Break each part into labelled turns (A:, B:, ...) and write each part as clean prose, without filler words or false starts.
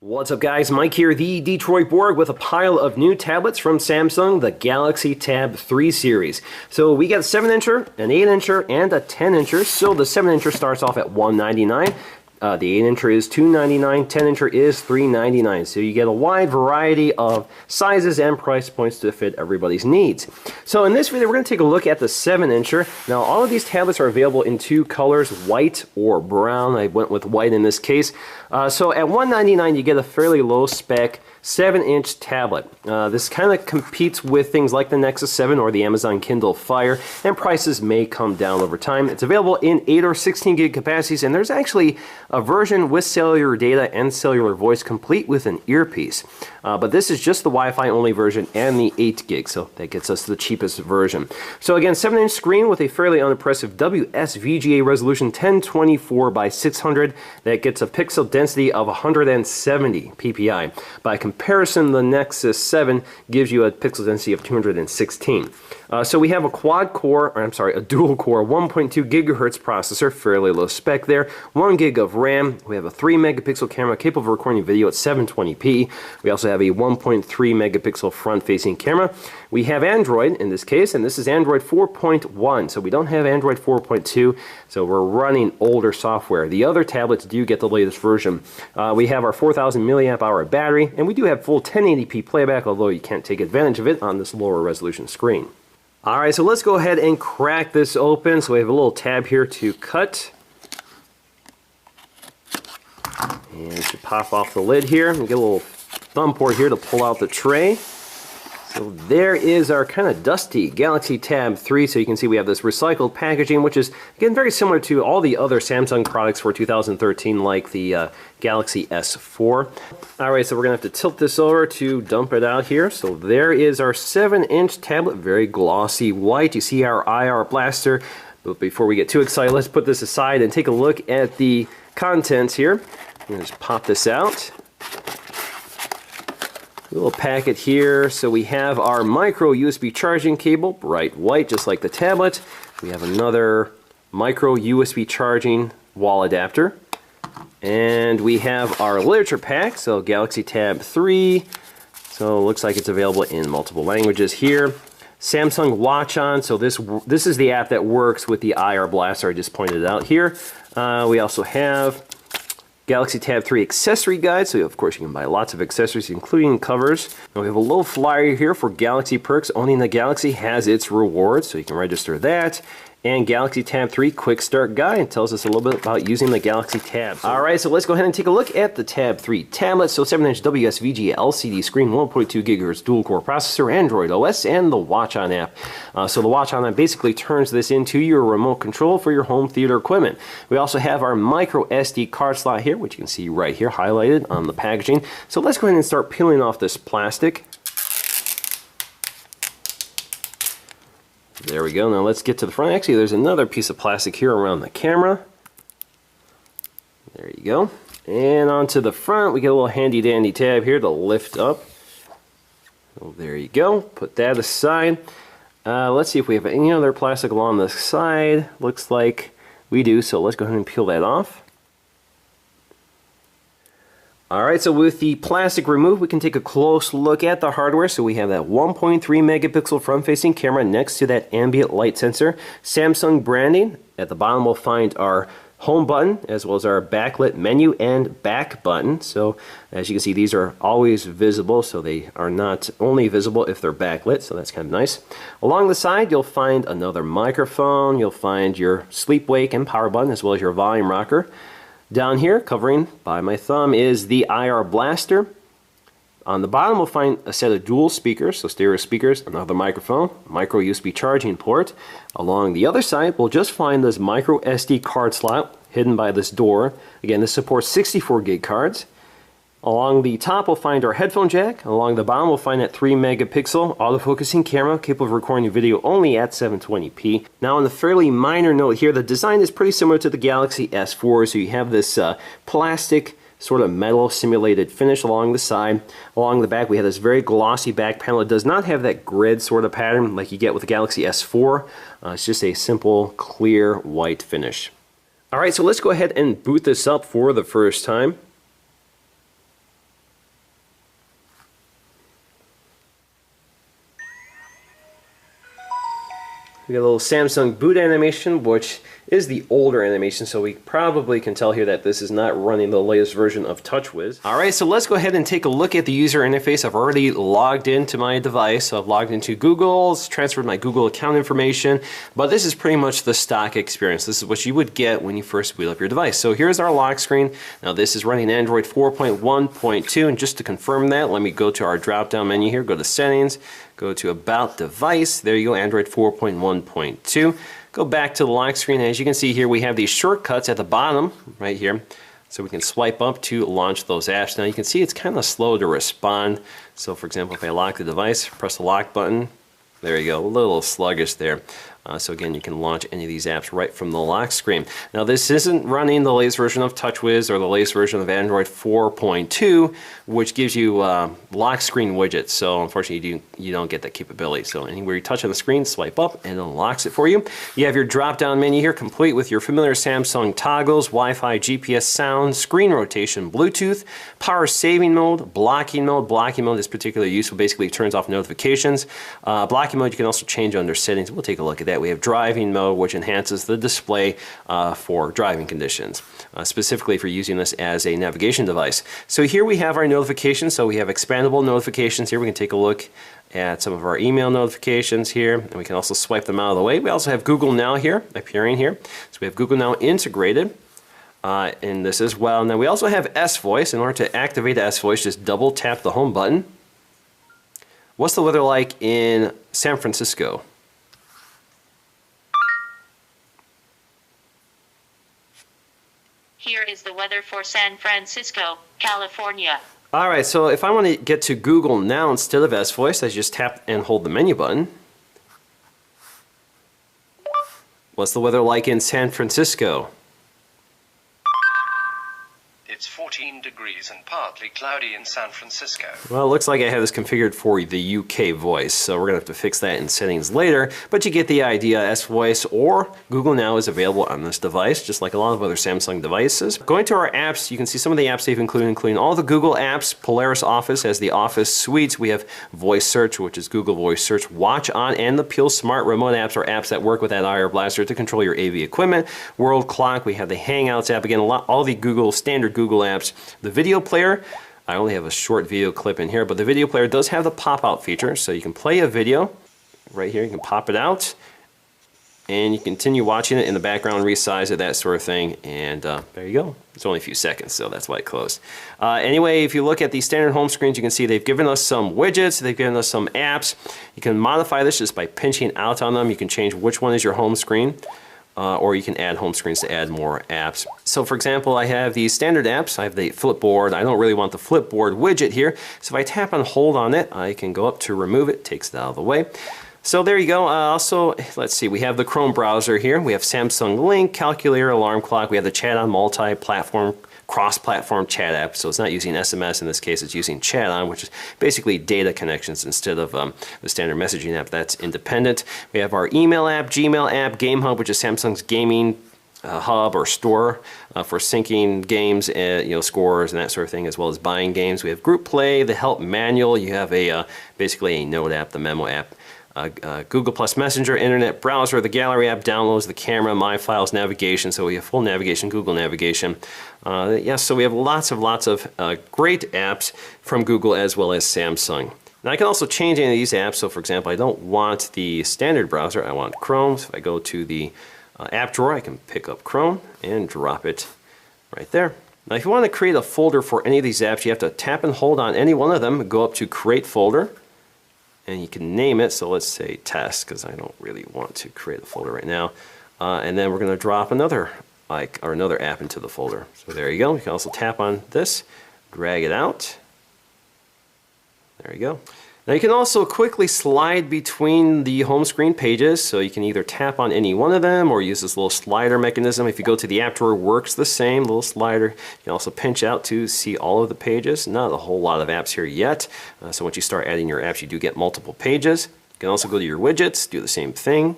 A: What's up guys, Mike here, the Detroit Borg with a pile of new tablets from Samsung, the Galaxy Tab 3 series. So we got a 7-incher, an 8-incher, and a 10-incher. So the 7-incher starts off at $199. The 8-incher is $299, 10-incher is $399. So you get a wide variety of sizes and price points to fit everybody's needs. So in this video, we're going to take a look at the 7-incher. Now, all of these tablets are available in two colors, white or brown. I went with white in this case. So at $199, you get a fairly low-spec 7-inch tablet. This kind of competes with things like the Nexus 7 or the Amazon Kindle Fire, and prices may come down over time. It's available in 8 or 16 gig capacities, and there's actually a version with cellular data and cellular voice complete with an earpiece. But this is just the Wi-Fi only version and the 8 gig, so that gets us the cheapest version. So again, 7-inch screen with a fairly unimpressive WSVGA resolution 1024 by 600. That gets a pixel density of 170 ppi. By comparison, the Nexus 7 gives you a pixel density of 216. So we have a a dual core 1.2 gigahertz processor, fairly low spec there, 1 gig of RAM. We have a 3 megapixel camera capable of recording video at 720p. We also have a 1.3 megapixel front-facing camera. We have Android in this case, and this is Android 4.1, so we don't have Android 4.2, so we're running older software. The other tablets do get the latest version. We have our 4,000 milliamp hour battery, and we do have full 1080p playback, although you can't take advantage of it on this lower resolution screen. Alright, so let's go ahead and crack this open. So we have a little tab here to cut. And to pop off the lid here. We get a little thumb port here to pull out the tray. So there is our kind of dusty Galaxy Tab 3. So you can see we have this recycled packaging, which is, again, very similar to all the other Samsung products for 2013, like the Galaxy S4. Alright, so we're going to have to tilt this over to dump it out here. So there is our 7-inch tablet, very glossy white. You see our IR blaster. But before we get too excited, let's put this aside and take a look at the contents here. Just pop this out. A little packet here. So we have our micro USB charging cable, bright white, just like the tablet. We have another micro USB charging wall adapter. And we have our literature pack, so Galaxy Tab 3. So it looks like it's available in multiple languages here. Samsung Watch On, so this is the app that works with the IR blaster I just pointed out here. We also have Galaxy Tab 3 accessory guide, so of course you can buy lots of accessories including covers. And we have a little flyer here for Galaxy Perks. Owning the Galaxy has its rewards, so you can register that. And Galaxy Tab 3 Quick Start Guide tells us a little bit about using the Galaxy Tab. Alright, so let's go ahead and take a look at the Tab 3 tablet. So 7-inch WSVGA LCD screen, 1.2 gigahertz dual-core processor, Android OS, and the Watch On app. So the Watch On app basically turns this into your remote control for your home theater equipment. We also have our micro SD card slot here, which you can see right here highlighted on the packaging. So let's go ahead and start peeling off this plastic. There we go. Now let's get to the front. Actually, there's another piece of plastic here around the camera. There you go. And onto the front, we get a little handy dandy tab here to lift up. So there you go. Put that aside. Let's see if we have any other plastic along the side. Looks like we do, so let's go ahead and peel that off. Alright, so with the plastic removed, we can take a close look at the hardware. So we have that 1.3 megapixel front-facing camera next to that ambient light sensor. Samsung branding. At the bottom we'll find our home button as well as our backlit menu and back button. So as you can see, these are always visible, so they are not only visible if they're backlit, so that's kind of nice. Along the side you'll find another microphone, you'll find your sleep wake and power button as well as your volume rocker. Down here, covering by my thumb, is the IR blaster. On the bottom, we'll find a set of dual speakers, so stereo speakers, another microphone, micro USB charging port. Along the other side, we'll just find this micro SD card slot hidden by this door. Again, this supports 64 gig cards. Along the top, we'll find our headphone jack. Along the bottom, we'll find that 3 megapixel autofocusing camera capable of recording video only at 720p. Now, on the fairly minor note here, the design is pretty similar to the Galaxy S4. So you have this plastic sort of metal simulated finish along the side. Along the back, we have this very glossy back panel. It does not have that grid sort of pattern like you get with the Galaxy S4. It's just a simple, clear, white finish. All right, so let's go ahead and boot this up for the first time. We got a little Samsung boot animation, which is the older animation, so we probably can tell here that this is not running the latest version of TouchWiz. Alright, so let's go ahead and take a look at the user interface. I've already logged into my device, so I've logged into Google, transferred my Google account information, but this is pretty much the stock experience. This is what you would get when you first boot up your device. So here's our lock screen. Now this is running Android 4.1.2, and just to confirm that, let me go to our drop-down menu here, go to Settings, go to About Device, there you go, Android 4.1.2. Go back to the lock screen. As you can see here, we have these shortcuts at the bottom right here. So we can swipe up to launch those apps. Now you can see it's kind of slow to respond. So for example, if I lock the device, press the lock button, there you go, a little sluggish there. So again, you can launch any of these apps right from the lock screen. Now this isn't running the latest version of TouchWiz or the latest version of Android 4.2, which gives you lock screen widgets. So unfortunately, you don't get that capability. So anywhere you touch on the screen, swipe up and it unlocks it for you. You have your drop-down menu here, complete with your familiar Samsung toggles, Wi-Fi, GPS sound, screen rotation, Bluetooth, power saving mode, blocking mode. Blocking mode is particularly useful. Basically, it turns off notifications. Blocking mode you can also change under settings. We'll take a look at that. We have driving mode, which enhances the display for driving conditions, specifically for using this as a navigation device. So here we have our notifications. So we have expandable notifications here. We can take a look at some of our email notifications here, and we can also swipe them out of the way. We also have Google Now here, appearing here. So we have Google Now integrated in this as well. Now we also have S-Voice. In order to activate S-Voice, just double tap the home button. What's the weather like in San Francisco?
B: Here is the weather for San Francisco, California.
A: Alright, so if I want to get to Google Now instead of S-Voice, I just tap and hold the menu button. What's the weather like in San Francisco?
C: It's 14 degrees and partly cloudy in San Francisco.
A: Well, it looks like I have this configured for the UK voice, so we're going to have to fix that in settings later, but you get the idea. S-Voice or Google Now is available on this device, just like a lot of other Samsung devices. Going to our apps, you can see some of the apps they've included, including all the Google apps. Polaris Office has the Office suites. We have Voice Search, which is Google Voice Search. Watch On and the Peel Smart Remote apps are apps that work with that IR Blaster to control your AV equipment. World Clock, we have the Hangouts app. Again, all the standard Google apps. The video player, I only have a short video clip in here, but the video player does have the pop-out feature, so you can play a video right here. You can pop it out, and you continue watching it in the background, resize it, that sort of thing, and there you go. It's only a few seconds, so that's why it closed. Anyway, if you look at the standard home screens, you can see they've given us some widgets, they've given us some apps. You can modify this just by pinching out on them. You can change which one is your home screen. Or you can add home screens to add more apps. So for example, I have these standard apps. I have the Flipboard. I don't really want the Flipboard widget here. So if I tap and hold on it, I can go up to remove it. Takes it out of the way. So there you go. Also, let's see, we have the Chrome browser here. We have Samsung Link, calculator, alarm clock. We have the Chat On multi-platform, cross-platform chat app. So it's not using SMS in this case, it's using Chat On, which is basically data connections instead of the standard messaging app that's independent. We have our email app, Gmail app, Game Hub, which is Samsung's gaming hub or store for syncing games, scores and that sort of thing, as well as buying games. We have Group Play, the Help Manual. You have a basically a note app, the Memo app. Google Plus Messenger, Internet Browser, the Gallery app, downloads, the camera, My Files, navigation. So we have full navigation, Google navigation. Yes, so we have lots of great apps from Google as well as Samsung. Now I can also change any of these apps. So for example, I don't want the standard browser, I want Chrome. So if I go to the app drawer, I can pick up Chrome and drop it right there. Now if you want to create a folder for any of these apps, you have to tap and hold on any one of them, go up to Create Folder, and you can name it. So let's say Test, because I don't really want to create a folder right now. And then we're going to drop another app into the folder. So there you go. You can also tap on this, drag it out. There you go. Now you can also quickly slide between the home screen pages, so you can either tap on any one of them or use this little slider mechanism. If you go to the app drawer, works the same, little slider. You can also pinch out to see all of the pages. Not a whole lot of apps here yet, so once you start adding your apps, you do get multiple pages. You can also go to your widgets, do the same thing.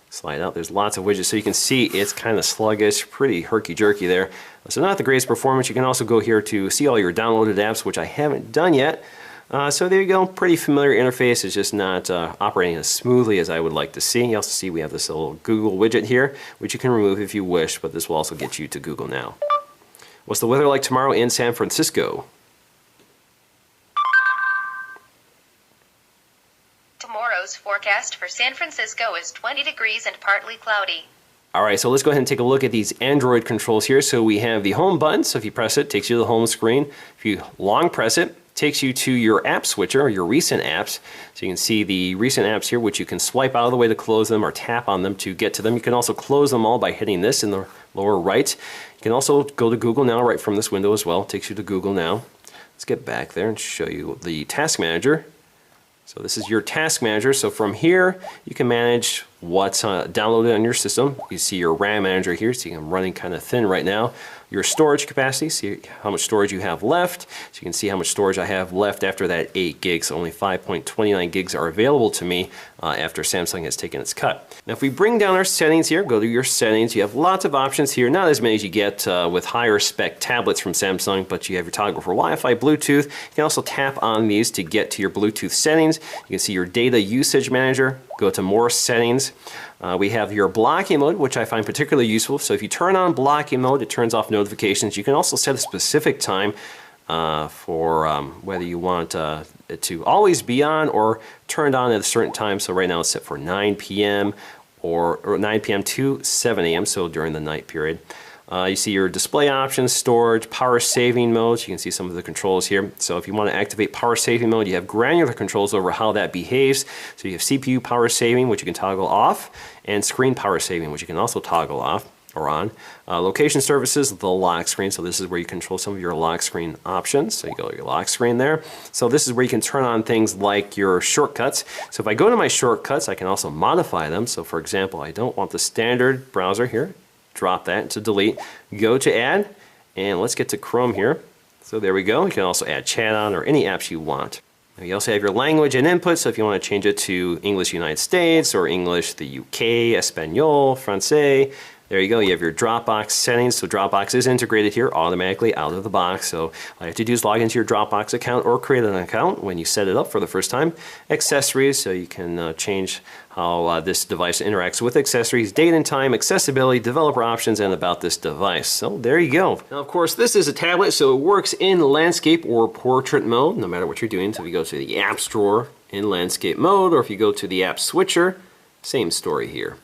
A: Slide out, there's lots of widgets, so you can see it's kind of sluggish, pretty herky-jerky there. So not the greatest performance. You can also go here to see all your downloaded apps, which I haven't done yet. So there you go, pretty familiar interface. It's just not operating as smoothly as I would like to see. You also see we have this little Google widget here, which you can remove if you wish, but this will also get you to Google Now. What's the weather like tomorrow in San Francisco?
D: Tomorrow's forecast for San Francisco is 20 degrees and partly cloudy.
A: Alright, so let's go ahead and take a look at these Android controls here. So we have the home button, so if you press it, it takes you to the home screen. If you long press it, takes you to your app switcher or your recent apps. So you can see the recent apps here, which you can swipe out of the way to close them or tap on them to get to them. You can also close them all by hitting this in the lower right. You can also go to Google Now right from this window as well. It takes you to Google Now. Let's get back there and show you the Task Manager. So this is your Task Manager. So from here, you can manage what's downloaded on your system. You see your RAM Manager here. See, I'm running kind of thin right now. Your storage capacity, see how much storage you have left. So you can see how much storage I have left after that 8 gigs. So only 5.29 gigs are available to me after Samsung has taken its cut. Now if we bring down our settings here, go to your settings, you have lots of options here. Not as many as you get with higher spec tablets from Samsung, but you have your toggle for Wi-Fi, Bluetooth. You can also tap on these to get to your Bluetooth settings. You can see your data usage manager, go to more settings. We have your blocking mode, which I find particularly useful. So if you turn on blocking mode, it turns off notifications. You can also set a specific time for whether you want it to always be on or turned on at a certain time. So right now it's set for 9 p.m. or 9 p.m. to 7 a.m. so during the night period. You see your display options, storage, power saving modes. You can see some of the controls here. So if you want to activate power saving mode, you have granular controls over how that behaves. So you have CPU power saving, which you can toggle off, and screen power saving, which you can also toggle off or on. Location services, the lock screen. So this is where you control some of your lock screen options. So you go to your lock screen there. So this is where you can turn on things like your shortcuts. So if I go to my shortcuts, I can also modify them. So for example, I don't want the standard browser here. Drop that to delete, go to add, and let's get to Chrome here. So there we go. You can also add chat on or any apps you want. Now you also have your language and input, so if you want to change it to English United States or English the UK, Espanol, Francais, there you go. You have your Dropbox settings. So Dropbox is integrated here automatically out of the box. So all you have to do is log into your Dropbox account or create an account when you set it up for the first time. Accessories, so you can change how this device interacts with accessories, date and time, accessibility, developer options, and about this device. So there you go. Now, of course, this is a tablet, so it works in landscape or portrait mode, no matter what you're doing. So if you go to the apps drawer in landscape mode, or if you go to the app switcher, same story here.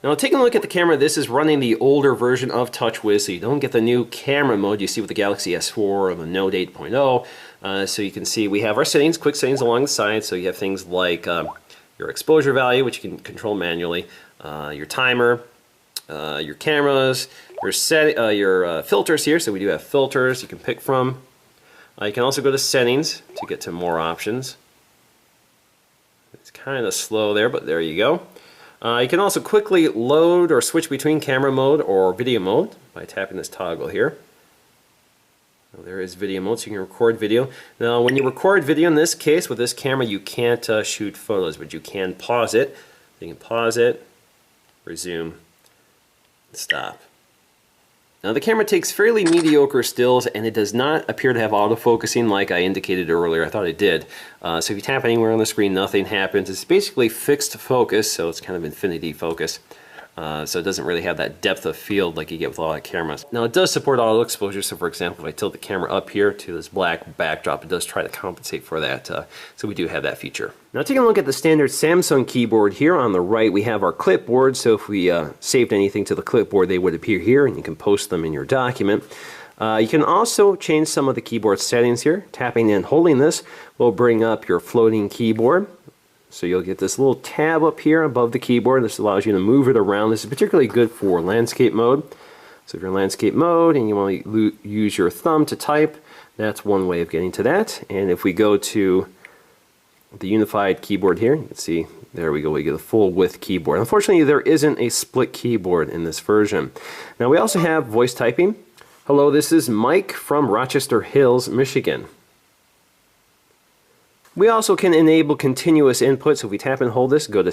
A: Now taking a look at the camera, this is running the older version of TouchWiz, so you don't get the new camera mode you see with the Galaxy S4 or the Note 8.0. So you can see we have our settings, quick settings along the side, so you have things like your exposure value, which you can control manually, your timer, your cameras, your filters here, so we do have filters you can pick from. You can also go to settings to get to more options. It's kind of slow there, but there you go. You can also quickly load or switch between camera mode or video mode by tapping this toggle here. So there is video mode, so you can record video. Now when you record video in this case with this camera, you can't shoot photos, but you can pause it. You can pause it, resume, stop. Now the camera takes fairly mediocre stills, and it does not appear to have autofocusing like I indicated earlier. I thought it did. So if you tap anywhere on the screen, nothing happens. It's basically fixed focus, so it's kind of infinity focus. So it doesn't really have that depth of field like you get with a lot of cameras. Now it does support auto exposure, so for example, if I tilt the camera up here to this black backdrop, it does try to compensate for that, so we do have that feature. Now taking a look at the standard Samsung keyboard here on the right, we have our clipboard, so if we saved anything to the clipboard, they would appear here, and you can post them in your document. You can also change some of the keyboard settings here. Tapping and holding this will bring up your floating keyboard. So you'll get this little tab up here above the keyboard. This allows you to move it around. This is particularly good for landscape mode. So if you're in landscape mode and you want to use your thumb to type, that's one way of getting to that. And if we go to the unified keyboard here, you can see, there we go, we get a full width keyboard. Unfortunately, there isn't a split keyboard in this version. Now we also have voice typing. Hello, this is Mike from Rochester Hills, Michigan. We also can enable continuous input, so if we tap and hold this, go to